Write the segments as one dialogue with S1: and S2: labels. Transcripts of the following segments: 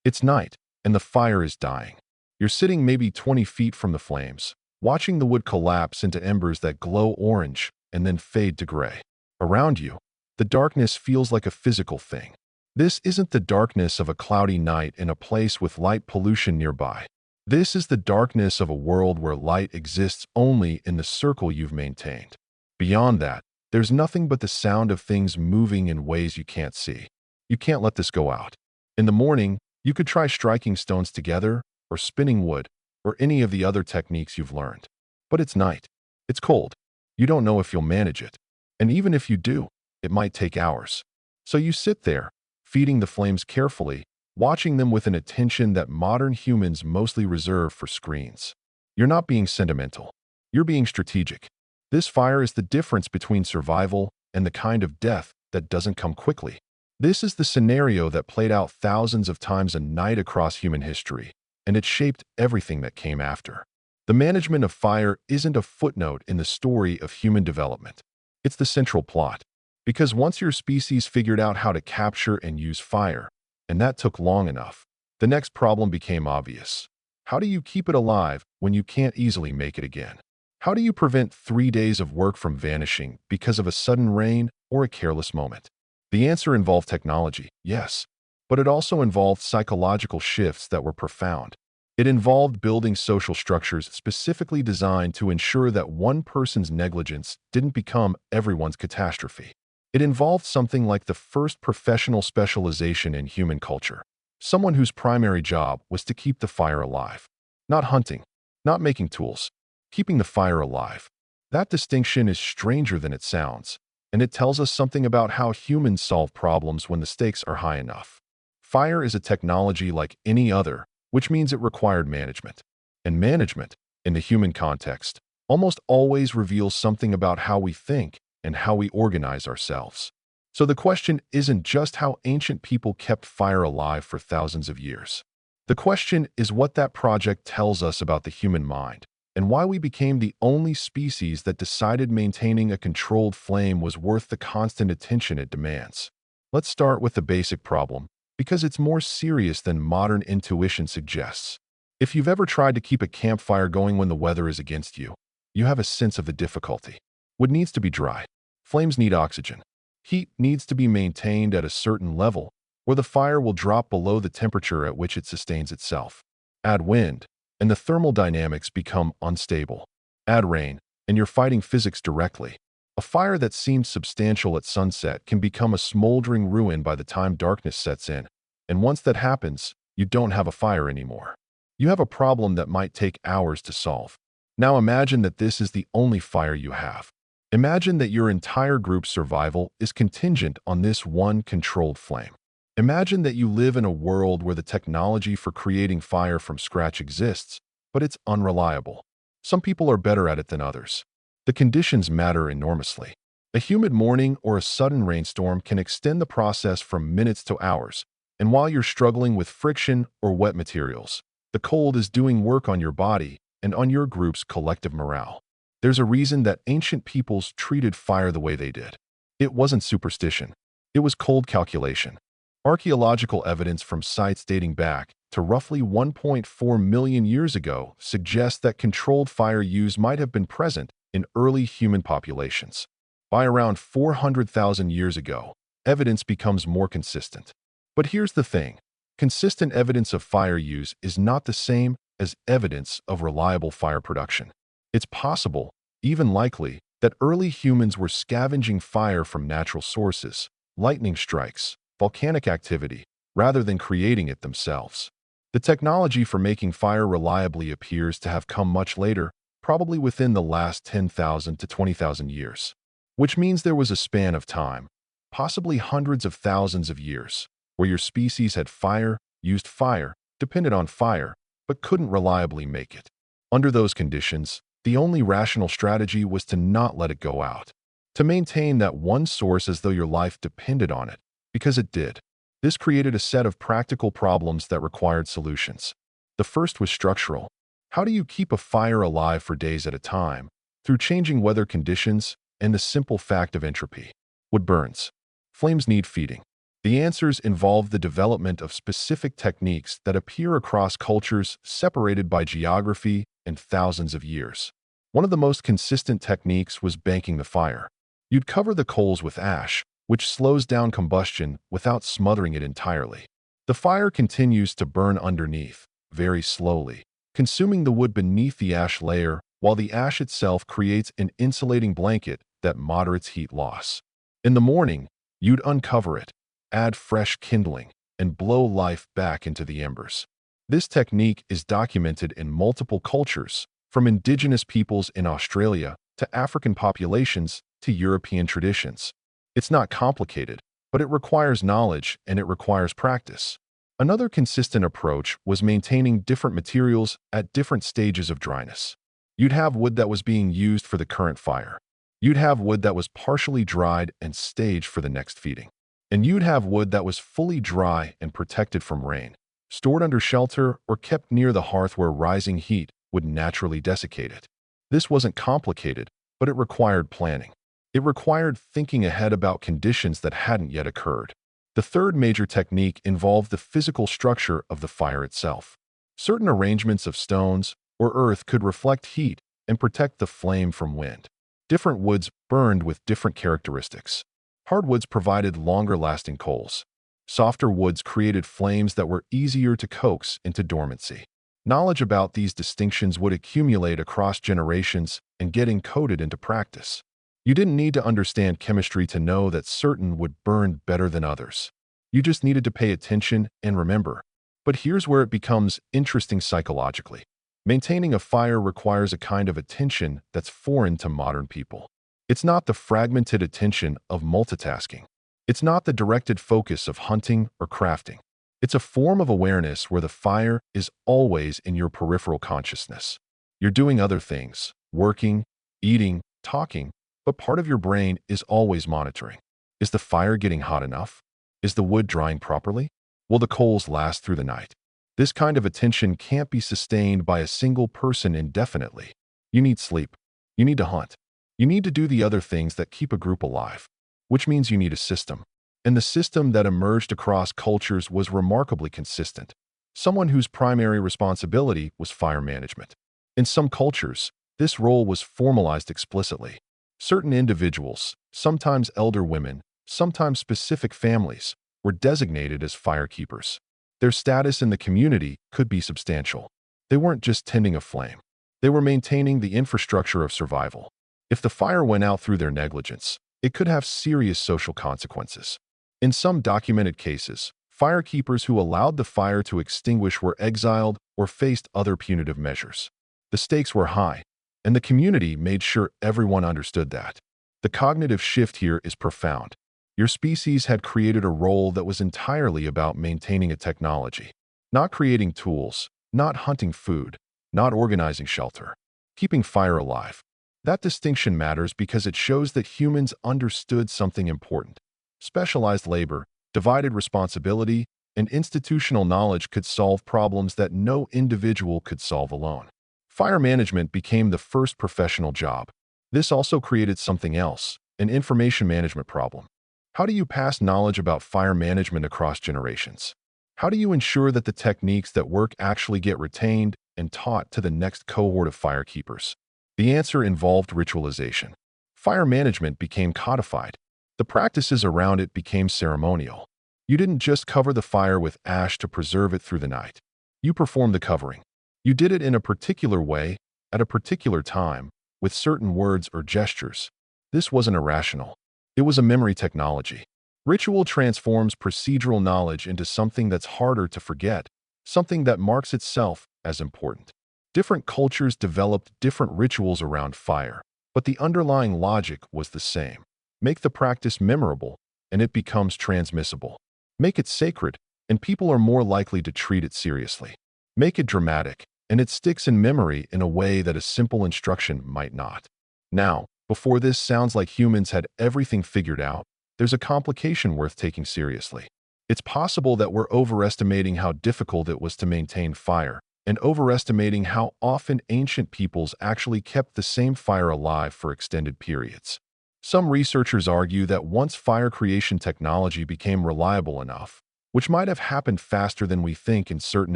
S1: It's night, and the fire is dying. You're sitting maybe 20 feet from the flames, watching the wood collapse into embers that glow orange and then fade to gray. Around you, the darkness feels like a physical thing. This isn't the darkness of a cloudy night in a place with light pollution nearby. This is the darkness of a world where light exists only in the circle you've maintained. Beyond that, there's nothing but the sound of things moving in ways you can't see. You can't let this go out. In the morning, you could try striking stones together, or spinning wood, or any of the other techniques you've learned. But it's night. It's cold. You don't know if you'll manage it. And even if you do, it might take hours. So you sit there, feeding the flames carefully, watching them with an attention that modern humans mostly reserve for screens. You're not being sentimental. You're being strategic. This fire is the difference between survival and the kind of death that doesn't come quickly. This is the scenario that played out thousands of times a night across human history, and it shaped everything that came after. The management of fire isn't a footnote in the story of human development. It's the central plot. Because once your species figured out how to capture and use fire, and that took long enough, the next problem became obvious. How do you keep it alive when you can't easily make it again? How do you prevent 3 days of work from vanishing because of a sudden rain or a careless moment? The answer involved technology, yes, but it also involved psychological shifts that were profound. It involved building social structures specifically designed to ensure that one person's negligence didn't become everyone's catastrophe. It involved something like the first professional specialization in human culture, someone whose primary job was to keep the fire alive. Not hunting, not making tools, keeping the fire alive. That distinction is stranger than it sounds, and it tells us something about how humans solve problems when the stakes are high enough. Fire is a technology like any other, which means it required management. And management, in the human context, almost always reveals something about how we think and how we organize ourselves. So the question isn't just how ancient people kept fire alive for thousands of years. The question is what that project tells us about the human mind, and why we became the only species that decided maintaining a controlled flame was worth the constant attention it demands. Let's start with the basic problem, because it's more serious than modern intuition suggests. If you've ever tried to keep a campfire going when the weather is against you, you have a sense of the difficulty. Wood needs to be dry. Flames need oxygen. Heat needs to be maintained at a certain level, or the fire will drop below the temperature at which it sustains itself. Add wind, and the thermal dynamics become unstable. Add rain, and you're fighting physics directly. A fire that seemed substantial at sunset can become a smoldering ruin by the time darkness sets in, and once that happens, you don't have a fire anymore. You have a problem that might take hours to solve. Now imagine that this is the only fire you have. Imagine that your entire group's survival is contingent on this one controlled flame. Imagine that you live in a world where the technology for creating fire from scratch exists, but it's unreliable. Some people are better at it than others. The conditions matter enormously. A humid morning or a sudden rainstorm can extend the process from minutes to hours, and while you're struggling with friction or wet materials, the cold is doing work on your body and on your group's collective morale. There's a reason that ancient peoples treated fire the way they did. It wasn't superstition. It was cold calculation. Archaeological evidence from sites dating back to roughly 1.4 million years ago suggests that controlled fire use might have been present in early human populations. By around 400,000 years ago, evidence becomes more consistent. But here's the thing. Consistent evidence of fire use is not the same as evidence of reliable fire production. It's possible, even likely, that early humans were scavenging fire from natural sources, lightning strikes, volcanic activity, rather than creating it themselves. The technology for making fire reliably appears to have come much later, probably within the last 10,000 to 20,000 years, which means there was a span of time, possibly hundreds of thousands of years, where your species had fire, used fire, depended on fire, but couldn't reliably make it. Under those conditions, the only rational strategy was to not let it go out, to maintain that one source as though your life depended on it, because it did. This created a set of practical problems that required solutions. The first was structural. How do you keep a fire alive for days at a time, through changing weather conditions and the simple fact of entropy? Wood burns. Flames need feeding. The answers involve the development of specific techniques that appear across cultures separated by geography and thousands of years. One of the most consistent techniques was banking the fire. You'd cover the coals with ash, which slows down combustion without smothering it entirely. The fire continues to burn underneath, very slowly, consuming the wood beneath the ash layer, while the ash itself creates an insulating blanket that moderates heat loss. In the morning, you'd uncover it, add fresh kindling, and blow life back into the embers. This technique is documented in multiple cultures, from indigenous peoples in Australia to African populations to European traditions. It's not complicated, but it requires knowledge and it requires practice. Another consistent approach was maintaining different materials at different stages of dryness. You'd have wood that was being used for the current fire. You'd have wood that was partially dried and staged for the next feeding. And you'd have wood that was fully dry and protected from rain, stored under shelter or kept near the hearth where rising heat would naturally desiccate it. This wasn't complicated, but it required planning. It required thinking ahead about conditions that hadn't yet occurred. The third major technique involved the physical structure of the fire itself. Certain arrangements of stones or earth could reflect heat and protect the flame from wind. Different woods burned with different characteristics. Hardwoods provided longer-lasting coals. Softer woods created flames that were easier to coax into dormancy. Knowledge about these distinctions would accumulate across generations and get encoded into practice. You didn't need to understand chemistry to know that certain would burn better than others. You just needed to pay attention and remember. But here's where it becomes interesting psychologically. Maintaining a fire requires a kind of attention that's foreign to modern people. It's not the fragmented attention of multitasking. It's not the directed focus of hunting or crafting. It's a form of awareness where the fire is always in your peripheral consciousness. You're doing other things, working, eating, talking, but part of your brain is always monitoring. Is the fire getting hot enough? Is the wood drying properly? Will the coals last through the night? This kind of attention can't be sustained by a single person indefinitely. You need sleep. You need to hunt. You need to do the other things that keep a group alive, which means you need a system. And the system that emerged across cultures was remarkably consistent. Someone whose primary responsibility was fire management. In some cultures, this role was formalized explicitly. Certain individuals, sometimes elder women, sometimes specific families, were designated as firekeepers. Their status in the community could be substantial. They weren't just tending a flame. They were maintaining the infrastructure of survival. If the fire went out through their negligence, it could have serious social consequences. In some documented cases, firekeepers who allowed the fire to extinguish were exiled or faced other punitive measures. The stakes were high, and the community made sure everyone understood that. The cognitive shift here is profound. Your species had created a role that was entirely about maintaining a technology, not creating tools, not hunting food, not organizing shelter, keeping fire alive. That distinction matters because it shows that humans understood something important. Specialized labor, divided responsibility, and institutional knowledge could solve problems that no individual could solve alone. Fire management became the first professional job. This also created something else, an information management problem. How do you pass knowledge about fire management across generations? How do you ensure that the techniques that work actually get retained and taught to the next cohort of firekeepers? The answer involved ritualization. Fire management became codified. The practices around it became ceremonial. You didn't just cover the fire with ash to preserve it through the night. You performed the covering. You did it in a particular way, at a particular time, with certain words or gestures. This wasn't irrational. It was a memory technology. Ritual transforms procedural knowledge into something that's harder to forget, something that marks itself as important. Different cultures developed different rituals around fire, but the underlying logic was the same. Make the practice memorable, and it becomes transmissible. Make it sacred, and people are more likely to treat it seriously. Make it dramatic, and it sticks in memory in a way that a simple instruction might not. Now, before this sounds like humans had everything figured out, there's a complication worth taking seriously. It's possible that we're overestimating how difficult it was to maintain fire, and overestimating how often ancient peoples actually kept the same fire alive for extended periods. Some researchers argue that once fire creation technology became reliable enough, which might have happened faster than we think in certain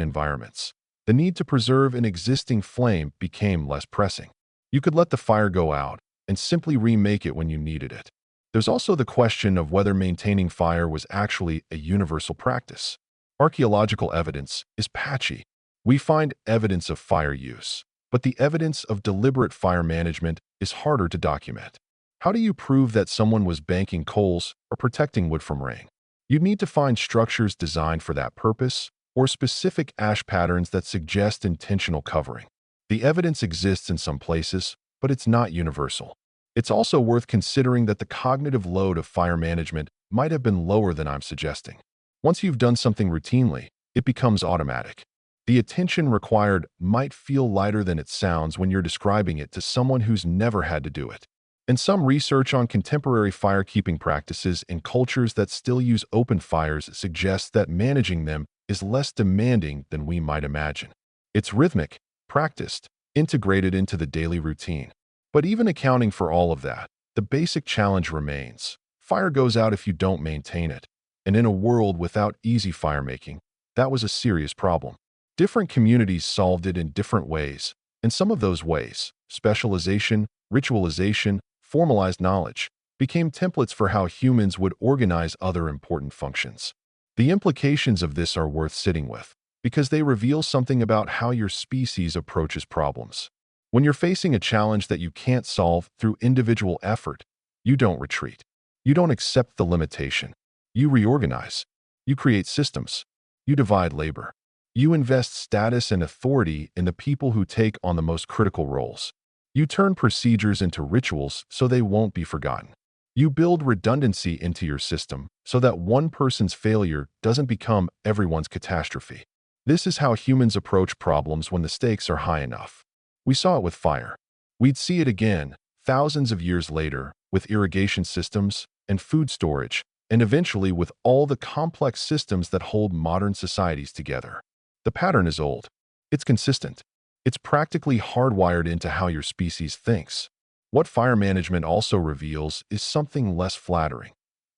S1: environments, the need to preserve an existing flame became less pressing. You could let the fire go out and simply remake it when you needed it. There's also the question of whether maintaining fire was actually a universal practice. Archaeological evidence is patchy. We find evidence of fire use, but the evidence of deliberate fire management is harder to document. How do you prove that someone was banking coals or protecting wood from rain? You'd need to find structures designed for that purpose or specific ash patterns that suggest intentional covering. The evidence exists in some places, but it's not universal. It's also worth considering that the cognitive load of fire management might have been lower than I'm suggesting. Once you've done something routinely, it becomes automatic. The attention required might feel lighter than it sounds when you're describing it to someone who's never had to do it. And some research on contemporary firekeeping practices in cultures that still use open fires suggests that managing them is less demanding than we might imagine. It's rhythmic, practiced, integrated into the daily routine. But even accounting for all of that, the basic challenge remains. Fire goes out if you don't maintain it. And in a world without easy firemaking, that was a serious problem. Different communities solved it in different ways, and some of those ways, specialization, ritualization, formalized knowledge, became templates for how humans would organize other important functions. The implications of this are worth sitting with, because they reveal something about how your species approaches problems. When you're facing a challenge that you can't solve through individual effort, you don't retreat. You don't accept the limitation. You reorganize. You create systems. You divide labor. You invest status and authority in the people who take on the most critical roles. You turn procedures into rituals so they won't be forgotten. You build redundancy into your system so that one person's failure doesn't become everyone's catastrophe. This is how humans approach problems when the stakes are high enough. We saw it with fire. We'd see it again, thousands of years later, with irrigation systems and food storage, and eventually with all the complex systems that hold modern societies together. The pattern is old. It's consistent. It's practically hardwired into how your species thinks. What fire management also reveals is something less flattering.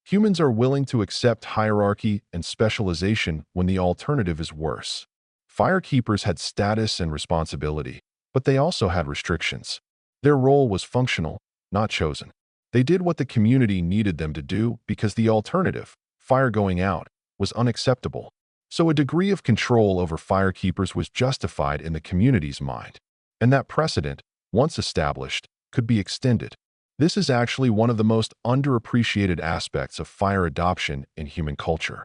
S1: Humans are willing to accept hierarchy and specialization when the alternative is worse. Firekeepers had status and responsibility, but they also had restrictions. Their role was functional, not chosen. They did what the community needed them to do because the alternative, fire going out, was unacceptable. So a degree of control over firekeepers was justified in the community's mind. And that precedent, once established, could be extended. This is actually one of the most underappreciated aspects of fire adoption in human culture.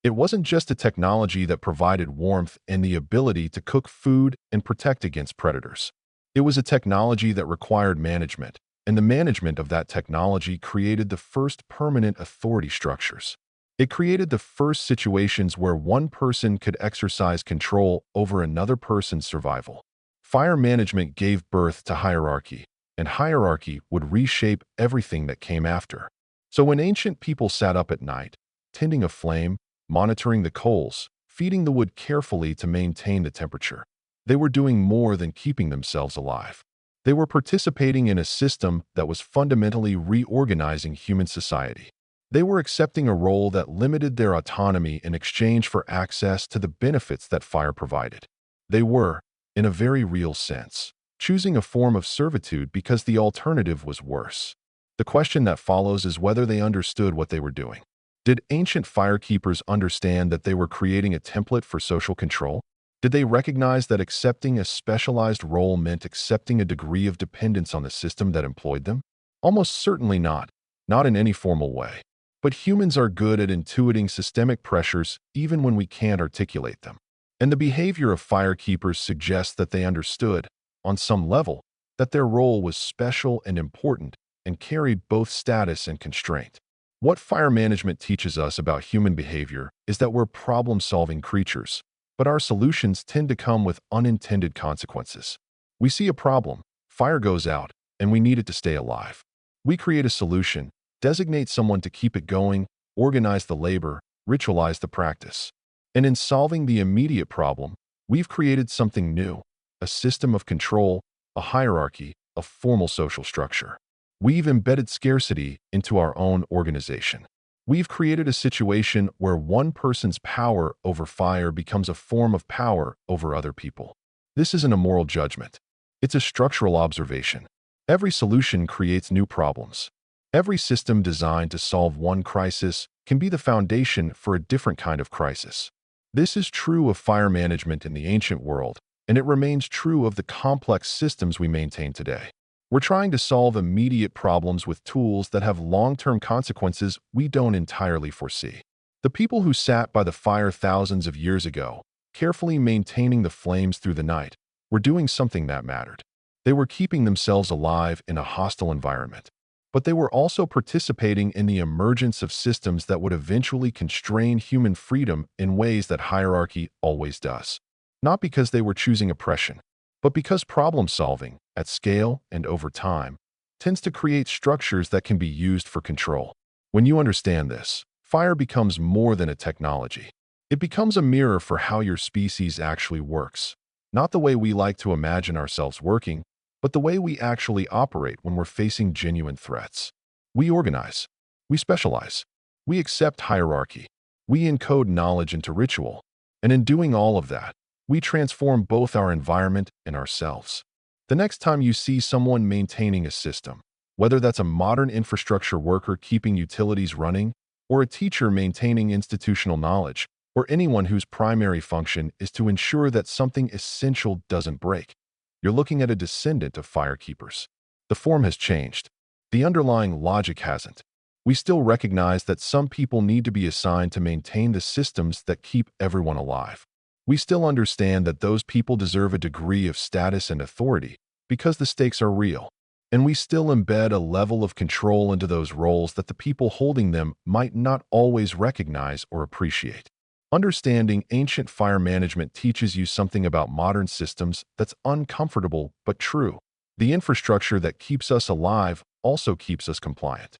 S1: It wasn't just a technology that provided warmth and the ability to cook food and protect against predators. It was a technology that required management, and the management of that technology created the first permanent authority structures. It created the first situations where one person could exercise control over another person's survival. Fire management gave birth to hierarchy, and hierarchy would reshape everything that came after. So when ancient people sat up at night, tending a flame, monitoring the coals, feeding the wood carefully to maintain the temperature, they were doing more than keeping themselves alive. They were participating in a system that was fundamentally reorganizing human society. They were accepting a role that limited their autonomy in exchange for access to the benefits that fire provided. They were, in a very real sense, choosing a form of servitude because the alternative was worse. The question that follows is whether they understood what they were doing. Did ancient firekeepers understand that they were creating a template for social control? Did they recognize that accepting a specialized role meant accepting a degree of dependence on the system that employed them? Almost certainly not, not in any formal way. But humans are good at intuiting systemic pressures even when we can't articulate them. And the behavior of firekeepers suggests that they understood, on some level, that their role was special and important and carried both status and constraint. What fire management teaches us about human behavior is that we're problem-solving creatures, but our solutions tend to come with unintended consequences. We see a problem, fire goes out, and we need it to stay alive. We create a solution, designate someone to keep it going, organize the labor, ritualize the practice. And in solving the immediate problem, we've created something new, a system of control, a hierarchy, a formal social structure. We've embedded scarcity into our own organization. We've created a situation where one person's power over fire becomes a form of power over other people. This isn't a moral judgment. It's a structural observation. Every solution creates new problems. Every system designed to solve one crisis can be the foundation for a different kind of crisis. This is true of fire management in the ancient world, and it remains true of the complex systems we maintain today. We're trying to solve immediate problems with tools that have long-term consequences we don't entirely foresee. The people who sat by the fire thousands of years ago, carefully maintaining the flames through the night, were doing something that mattered. They were keeping themselves alive in a hostile environment. But they were also participating in the emergence of systems that would eventually constrain human freedom in ways that hierarchy always does. Not because they were choosing oppression, but because problem-solving, at scale and over time, tends to create structures that can be used for control. When you understand this, fire becomes more than a technology. It becomes a mirror for how your species actually works. Not the way we like to imagine ourselves working, but the way we actually operate when we're facing genuine threats. We organize. We specialize. We accept hierarchy. We encode knowledge into ritual. And in doing all of that, we transform both our environment and ourselves. The next time you see someone maintaining a system, whether that's a modern infrastructure worker keeping utilities running, or a teacher maintaining institutional knowledge, or anyone whose primary function is to ensure that something essential doesn't break, you're looking at a descendant of firekeepers. The form has changed. The underlying logic hasn't. We still recognize that some people need to be assigned to maintain the systems that keep everyone alive. We still understand that those people deserve a degree of status and authority because the stakes are real. And we still embed a level of control into those roles that the people holding them might not always recognize or appreciate. Understanding ancient fire management teaches you something about modern systems that's uncomfortable but true. The infrastructure that keeps us alive also keeps us compliant.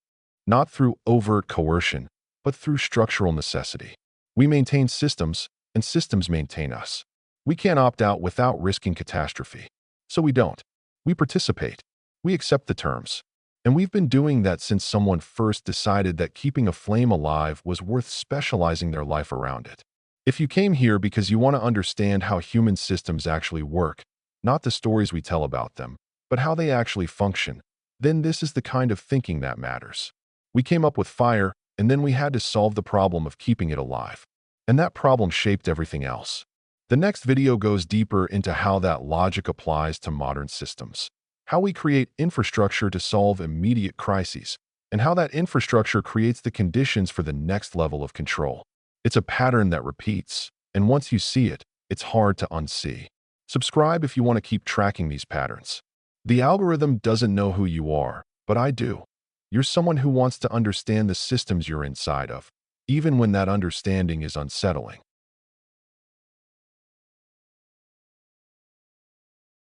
S1: Not through overt coercion, but through structural necessity. We maintain systems, and systems maintain us. We can't opt out without risking catastrophe. So we don't. We participate. We accept the terms. And we've been doing that since someone first decided that keeping a flame alive was worth specializing their life around it. If you came here because you want to understand how human systems actually work, not the stories we tell about them, but how they actually function, then this is the kind of thinking that matters. We came up with fire, and then we had to solve the problem of keeping it alive. And that problem shaped everything else. The next video goes deeper into how that logic applies to modern systems, how we create infrastructure to solve immediate crises, and how that infrastructure creates the conditions for the next level of control. It's a pattern that repeats, and once you see it, it's hard to unsee. Subscribe if you want to keep tracking these patterns. The algorithm doesn't know who you are, but I do. You're someone who wants to understand the systems you're inside of, even when that understanding is unsettling.